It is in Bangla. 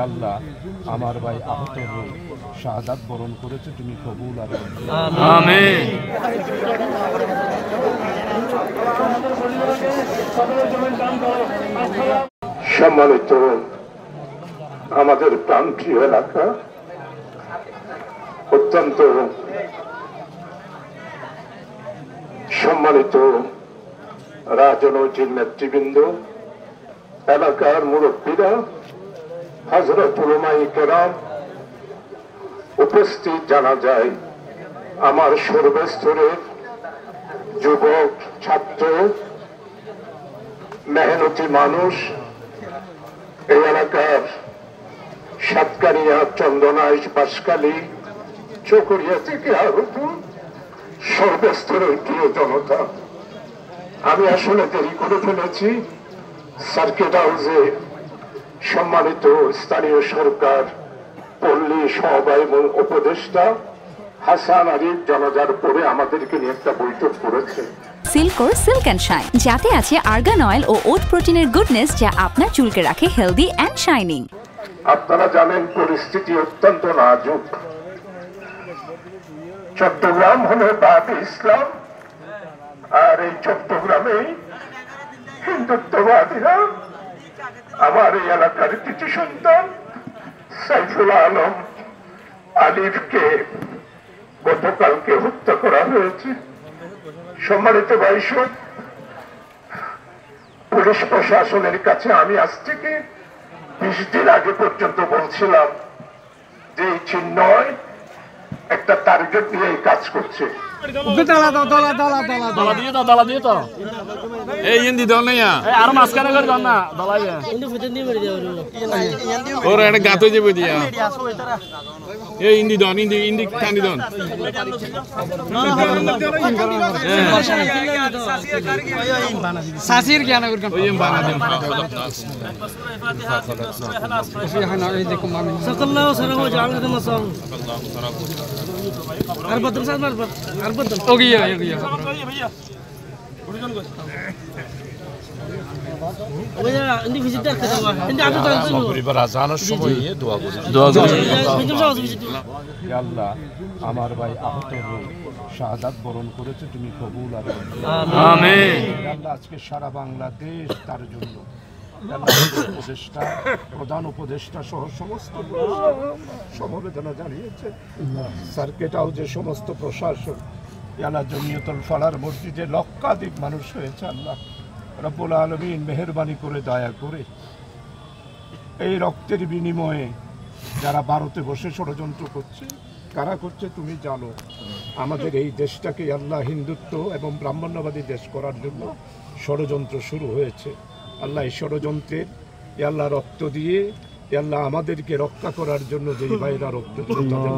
আল্লাহ আমার ভাই আহত হয়ে শাহাদাত বরণ করেছে, তুমি কবুল আর আমিন। সম্মানিত আমাদের প্রান্তীয় এলাকা, অত্যন্ত সম্মানিত রাজনৈতিক নেতৃবৃন্দ, এলাকার মুরব্বীরা, হযরত উলামায়ে কেরাম, উপস্থিত জানা যায় আমার সর্বস্তরের যুবক, ছাত্র, মেহনতি মানুষ, এই এলাকার সাতকানিয়া, চন্দনাইশ, বাঁশখালী, চকরিয়া থেকে আগত সর্বস্তরের প্রিয় জনতা, আমি আসলে দেরি করে ফেলেছি। সার্কিট হাউসে সম্মানিত স্থানীয় সরকার, পল্লী সমবায় এবং উপদেষ্টা হাসান আরিফ জানাজার পরে আমাদেরকে নিয়ে একটা বৈঠক করেছে। সিল্কোর সিল্ক অ্যান্ড শাইন, যাতে আছে আর্গান অয়েল ও ওট প্রোটিনের গুডনেস, যা আপনার চুলকে রাখে হেলদি অ্যান্ড শাইনিং। আপনারা জানেন পরিস্থিতি অত্যন্ত নাজুক। চট্টগ্রাম হলো বাদ-এ ইসলাম, আর এই চট্টগ্রামে হিন্দুত্ববাদীরা আমার এই এলাকার কিছু সন্তান সাইফুল আলম আলিফকে গতকালকে হত্যা করা হয়েছে। সম্মানিত ভাইসব, পুলিশ প্রশাসনের কাছে আমি আজ থেকে 20 দিন আগে পর্যন্ত বলছিলাম যে এই চিহ্নয় একটা টার্গেট নিয়ে এই কাজ করছে। আল্লাহ আমার ভাই আহত হয়ে শাহাদাত বরণ করেছে, তুমি কবুল আর আমিন। আল্লাহ আজকে সারা বাংলাদেশ তার জন্য উপদেষ্টা, প্রধান উপদেষ্টা সহ সমস্ত সমবেদনা জানিয়েছে। সার্কিট হাউসের সমস্ত প্রশাসন, আল্লাহ জমিয়তুল ফালার মসজিদে লক্ষাধিক মানুষ হয়েছে। আল্লাহ রব্বুল আলামিন মেহেরবানি করে, দয়া করে এই রক্তের বিনিময়ে যারা ভারতে বসে ষড়যন্ত্র করছে, কারা করছে তুমি জানো। আমাদের এই দেশটাকে আল্লাহ হিন্দুত্ব এবং ব্রাহ্মণ্যবাদী দেশ করার জন্য ষড়যন্ত্র শুরু হয়েছে। আল্লাহ এই ষড়যন্ত্রের আল্লাহ রক্ত দিয়ে আল্লাহ আমাদেরকে রক্ষা করার জন্য যেই ভাইরা রক্ত দিয়ে তাদের